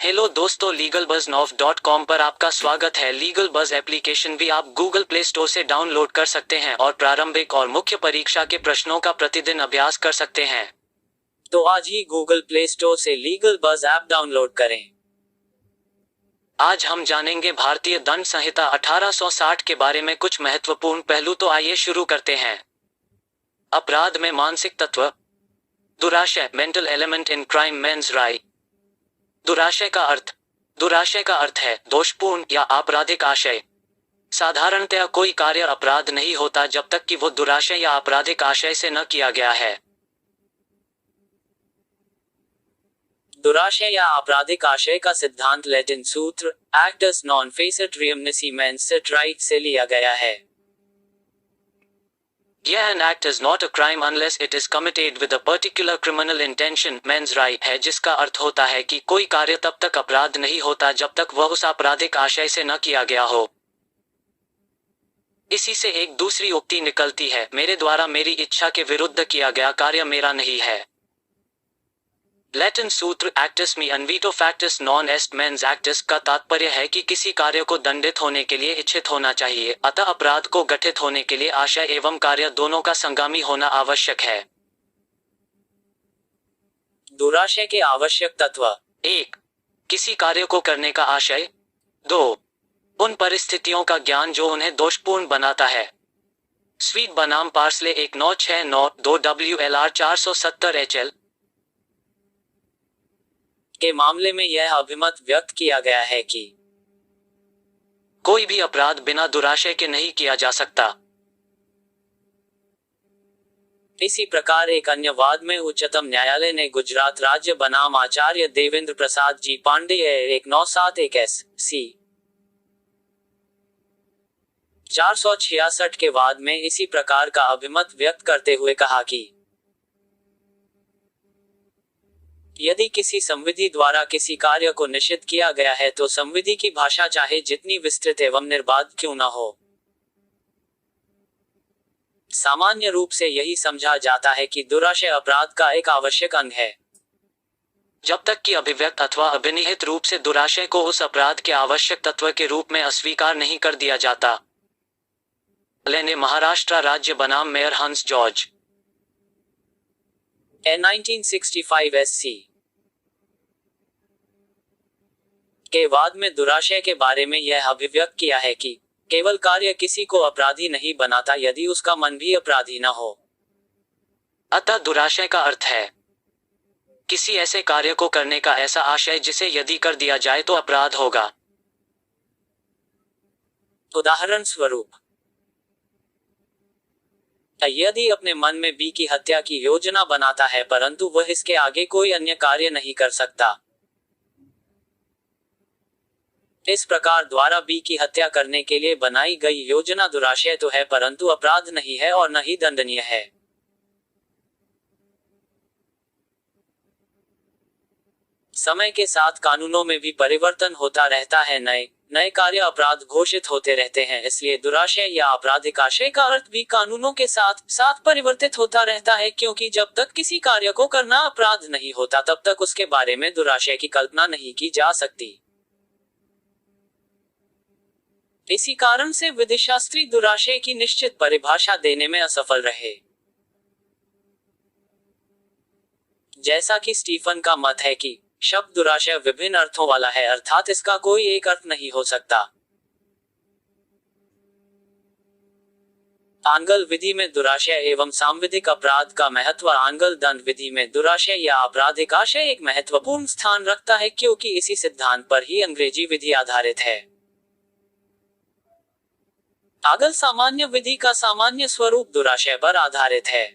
Hello दोस्तों, legalbuzz.com पर आपका स्वागत है। लीगल बज एप्लीकेशन भी आप गूगल प्ले स्टोर से डाउनलोड कर सकते हैं और प्रारंभिक और मुख्य परीक्षा के प्रश्नों का प्रतिदिन अभ्यास कर सकते हैं। तो आज ही गूगल प्ले स्टोर से लीगल बज ऐप डाउनलोड करें। आज हम जानेंगे भारतीय दंड संहिता 1860 के बारे में कुछ महत्वपूर्ण पहलू। तो आइए शुरू करते हैं। अपराध में मानसिक तत्व। दुराशय, mental element in crime mens rea. दुराशय का अर्थ है दोषपूर्ण या आपराधिक आशय। साधारणतया कोई कार्य अपराध नहीं होता जब तक कि वो दुराशय या आपराधिक आशय से न किया गया है। दुराशय या आपराधिक आशय का सिद्धांत लैटिन सूत्र एक्टस नॉन फेसिट रियम नसी मेंस सिट राइट से लिया गया है। यह an act is not a crime unless it is committed with a particular criminal intention mens right है, जिसका अर्थ होता है कि कोई कार्य तब तक अपराध नहीं होता जब तक वह उस आपराधिक आशय से न किया गया हो। इसी से एक दूसरी उक्ति निकलती है, मेरे द्वारा मेरी इच्छा के विरुद्ध किया गया कार्य मेरा नहीं है। लैटिन सूत्र एक्टस मी अनवीटो फैक्टस नॉन एस्ट मेंस एक्टस का तात्पर्य है कि किसी कार्य को दंडित होने के लिए इच्छित होना चाहिए, अतः अपराध को गठित होने के लिए आशय एवं कार्य दोनों का संगामी होना आवश्यक है। दुराशय के आवश्यक तत्व। 1. किसी कार्य को करने का आशय। 2. उन परिस्थितियों का ज्ञान जो उन्हें दोषपूर्ण बनाता है। स्वीट बनाम पार्सले 1969 2 WLR 470 HL के मामले में यह अभिमत व्यक्त किया गया है कि कोई भी अपराध बिना दुराशय के नहीं किया जा सकता। इसी प्रकार एक अन्य वाद में उच्चतम न्यायालय ने गुजरात राज्य बनाम आचार्य देवेंद्र प्रसाद जी पांडेय 1971 SC 466 के वाद में इसी प्रकार का अभिमत व्यक्त करते हुए कहा कि यदि किसी संविधि द्वारा किसी कार्य को निषिद्ध किया गया है तो संविधि की भाषा चाहे जितनी विस्तृत एवं निर्बाध क्यों न हो, सामान्य रूप से यही समझा जाता है कि दुराशय अपराध का एक आवश्यक अंग है। जब तक कि अभिव्यक्त अथवा अभिनिहित रूप से दुराशय को उस अपराध के आवश्यक तत्व के रूप में अस्वीकार नहीं कर दिया जाता। ने महाराष्ट्र राज्य बनाम मेयर हंस जॉर्ज 1965 SC के वाद में दुराशय के बारे में यह अभिव्यक्त किया है कि केवल कार्य किसी को अपराधी नहीं बनाता यदि उसका मन भी अपराधी न हो। अतः दुराशय का अर्थ है किसी ऐसे कार्य को करने का ऐसा आशय जिसे यदि कर दिया जाए तो अपराध होगा। उदाहरण स्वरूप, यदि अपने मन में बी की हत्या की योजना बनाता है परंतु वह इसके आगे कोई अन्य कार्य नहीं कर सकता। इस प्रकार द्वारा बी की हत्या करने के लिए बनाई गई योजना दुराशय तो है परंतु अपराध नहीं है और न ही दंडनीय है। समय के साथ कानूनों में भी परिवर्तन होता रहता है, नए कार्य अपराध घोषित होते रहते हैं, इसलिए दुराशय या आपराधिक आशय का अर्थ भी कानूनों के साथ साथ परिवर्तित होता रहता है, क्योंकि जब तक किसी कार्य को करना अपराध नहीं होता तब तक उसके बारे में दुराशय की कल्पना नहीं की जा सकती। इसी कारण से विधिशास्त्री दुराशय की निश्चित परिभाषा देने में असफल रहे। जैसा कि स्टीफन का मत है कि शब्द दुराशय विभिन्न अर्थों वाला है, अर्थात इसका कोई एक अर्थ नहीं हो सकता। आंगल विधि में दुराशय एवं सांविधिक अपराध का महत्व। आंगल दंड विधि में दुराशय या आपराधिक आशय एक महत्वपूर्ण स्थान रखता है, क्योंकि इसी सिद्धांत पर ही अंग्रेजी विधि आधारित है। आंगल सामान्य विधि का सामान्य स्वरूप दुराशय पर आधारित है।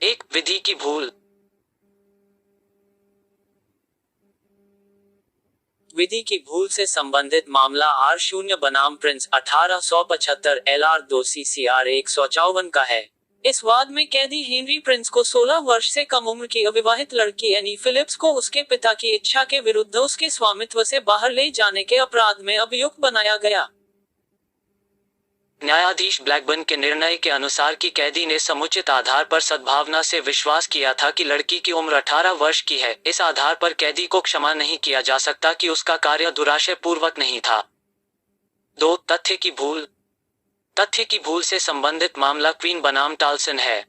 1. विधि की भूल। विधि की भूल से संबंधित मामला R0 बनाम प्रिंस 1875 LR 2 CCR 154 का है। इस वाद में कैदी हेनरी प्रिंस को 16 वर्ष से कम उम्र की अविवाहित लड़की एनी फिलिप्स को उसके पिता की इच्छा के विरुद्ध उसके स्वामित्व से बाहर ले जाने के अपराध में अभियुक्त बनाया गया। न्यायाधीश ब्लैकबर्न के निर्णय के अनुसार कि कैदी ने समुचित आधार पर सद्भावना से विश्वास किया था कि लड़की की उम्र 18 वर्ष की है, इस आधार पर कैदी को क्षमा नहीं किया जा सकता कि उसका कार्य दुराशय पूर्वक नहीं था। 2. तथ्य की भूल। तथ्य की भूल से संबंधित मामला क्वीन बनाम टाल्सन है।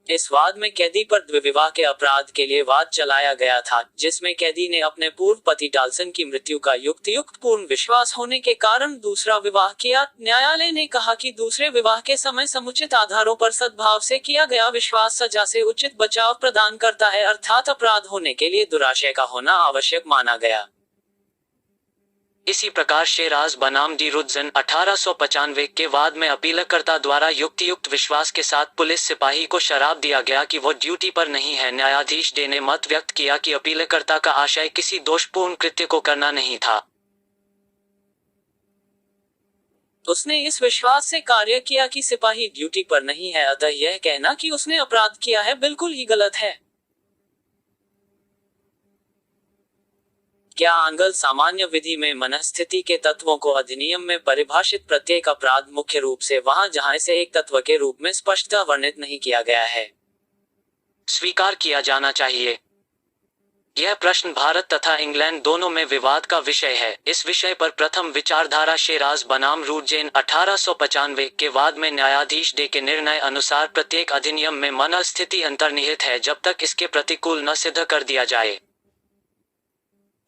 इस वाद में कैदी पर द्विविवाह के अपराध के लिए वाद चलाया गया था, जिसमें कैदी ने अपने पूर्व पति टाल्सन की मृत्यु का युक्त पूर्ण विश्वास होने के कारण दूसरा विवाह किया। न्यायालय ने कहा कि दूसरे विवाह के समय समुचित आधारों पर सद्भाव से किया गया विश्वास सजा से उचित बचाव प्रदान करता है, अर्थात अपराध होने के लिए दुराशय का होना आवश्यक माना गया। इसी प्रकार शेराज बनाम डी रुडजन 1895 के वाद में अपीलकर्ता द्वारा युक्त विश्वास के साथ पुलिस सिपाही को शराब दिया गया कि वो ड्यूटी पर नहीं है। न्यायाधीश डे ने मत व्यक्त किया कि अपीलकर्ता का आशय किसी दोषपूर्ण कृत्य को करना नहीं था। उसने इस विश्वास से कार्य किया कि सिपाही ड्यूटी पर नहीं है, अतः यह कहना कि उसने अपराध किया है बिल्कुल ही गलत है। क्या आंगल सामान्य विधि में मनस्थिति के तत्वों को अधिनियम में परिभाषित प्रत्येक अपराध मुख्य रूप से वहां जहां इसे एक तत्व के रूप में स्पष्टतः वर्णित नहीं किया गया है, स्वीकार किया जाना चाहिए। यह प्रश्न भारत तथा इंग्लैंड दोनों में विवाद का विषय है। इस विषय पर प्रथम विचारधारा शेराज बनाम रूडजेन 1895 के वाद में न्यायाधीश डे के निर्णय अनुसार प्रत्येक अधिनियम में मनस्थिति अंतर्निहित है जब तक इसके प्रतिकूल न सिद्ध कर दिया जाए।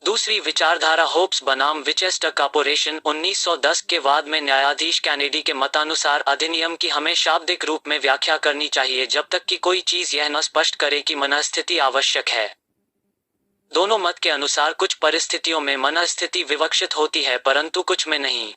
दूसरी विचारधारा होप्स बनाम विचेस्टर कॉर्पोरेशन 1910 के वाद में न्यायाधीश कैनेडी के मतानुसार अधिनियम की हमें शाब्दिक रूप में व्याख्या करनी चाहिए जब तक कि कोई चीज यह न स्पष्ट करे कि मनस्थिति आवश्यक है। दोनों मत के अनुसार कुछ परिस्थितियों में मनस्थिति विवक्षित होती है परंतु कुछ में नहीं।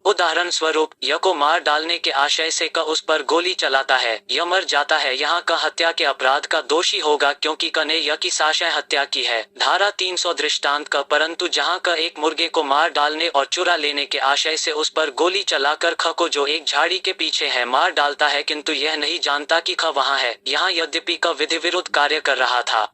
उदाहरण स्वरूप य को मार डालने के आशय से क उस पर गोली चलाता है, यह मर जाता है, यहाँ क हत्या के अपराध का दोषी होगा क्योंकि क ने य की साशय हत्या की है, धारा 300 दृष्टांत क। परंतु जहाँ क एक मुर्गे को मार डालने और चुरा लेने के आशय से उस पर गोली चलाकर ख को जो एक झाड़ी के पीछे है मार डालता है किंतु यह नहीं जानता कि ख वहाँ है, यहाँ यद्यपि क विधि विरुद्ध कार्य कर रहा था,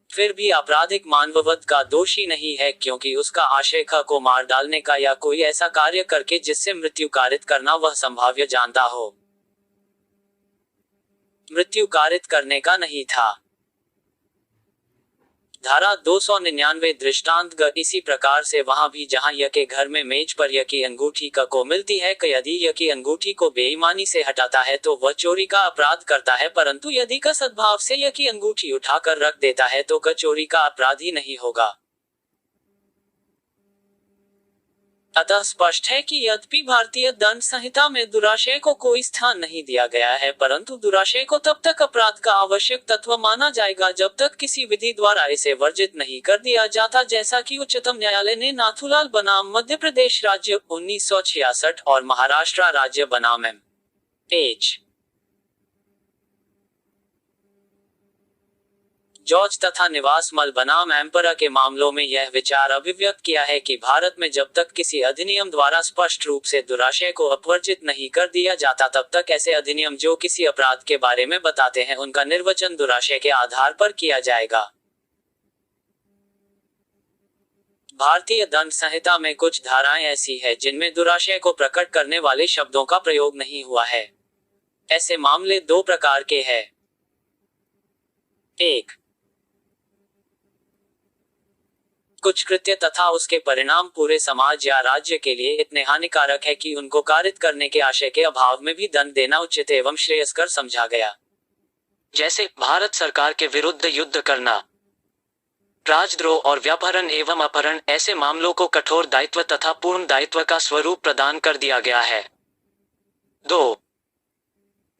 फिर भी आपराधिक मानववध का दोषी नहीं है क्योंकि उसका आशय ख को मार डालने का या कोई ऐसा कार्य करके जिससे मृत्यु कारित करना वह संभाव्य जानता हो, मृत्यु कारित करने का नहीं था। धारा 299 दृष्टांत ग। इसी प्रकार से वहां भी जहां य के घर में मेज पर य की अंगूठी क को मिलती है क यदि य की अंगूठी को बेईमानी से हटाता है तो वह चोरी का अपराध करता है, परंतु यदि क सद्भाव से य की अंगूठी उठाकर रख देता है तो क चोरी का अपराधी नहीं होगा। अतः स्पष्ट है कि यद्यपि भारतीय दंड संहिता में दुराशय को कोई स्थान नहीं दिया गया है, परंतु दुराशय को तब तक अपराध का आवश्यक तत्व माना जाएगा जब तक किसी विधि द्वारा इसे वर्जित नहीं कर दिया जाता, जैसा कि उच्चतम न्यायालय ने नाथूलाल बनाम मध्य प्रदेश राज्य 1966 और महाराष्ट्र राज्य बनाम एच जॉर्ज तथा निवास मल बनाम एम्परा के मामलों में यह विचार अभिव्यक्त किया है कि भारत में जब तक किसी अधिनियम द्वारा स्पष्ट रूप से दुराशय को अपवर्जित नहीं कर दिया जाता तब तक ऐसे अधिनियम जो किसी अपराध के बारे में बताते हैं उनका निर्वचन दुराशय के आधार पर किया जाएगा। भारतीय दंड संहिता में कुछ धाराएं ऐसी है जिनमें दुराशय को प्रकट करने वाले शब्दों का प्रयोग नहीं हुआ है। ऐसे मामले दो प्रकार के हैं। 1. कुछ कृत्य तथा उसके परिणाम पूरे समाज या राज्य के लिए इतने हानिकारक है कि उनको कारित करने के आशय के अभाव में भी दंड देना उचित एवं श्रेयस्कर समझा गया, जैसे भारत सरकार के विरुद्ध युद्ध करना, राजद्रोह और व्यापहरण एवं अपहरण। ऐसे मामलों को कठोर दायित्व तथा पूर्ण दायित्व का स्वरूप प्रदान कर दिया गया है। 2.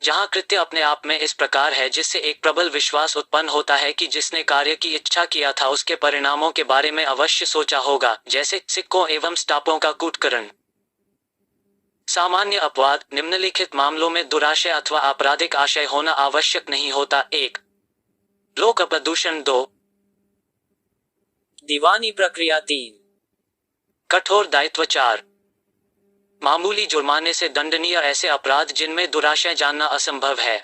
जहां कृत्य अपने आप में इस प्रकार है जिससे एक प्रबल विश्वास उत्पन्न होता है कि जिसने कार्य की इच्छा किया था उसके परिणामों के बारे में अवश्य सोचा होगा, जैसे सिक्कों एवं स्टापों का कूटकरण। सामान्य अपवाद निम्नलिखित मामलों में दुराशय अथवा आपराधिक आशय होना आवश्यक नहीं होता। 1. लोक प्रदूषण। 2. दीवानी प्रक्रिया। 3. कठोर दायित्व। 4. मामूली जुर्माने से दंडनीय ऐसे अपराध जिनमें दुराशय जानना असंभव है।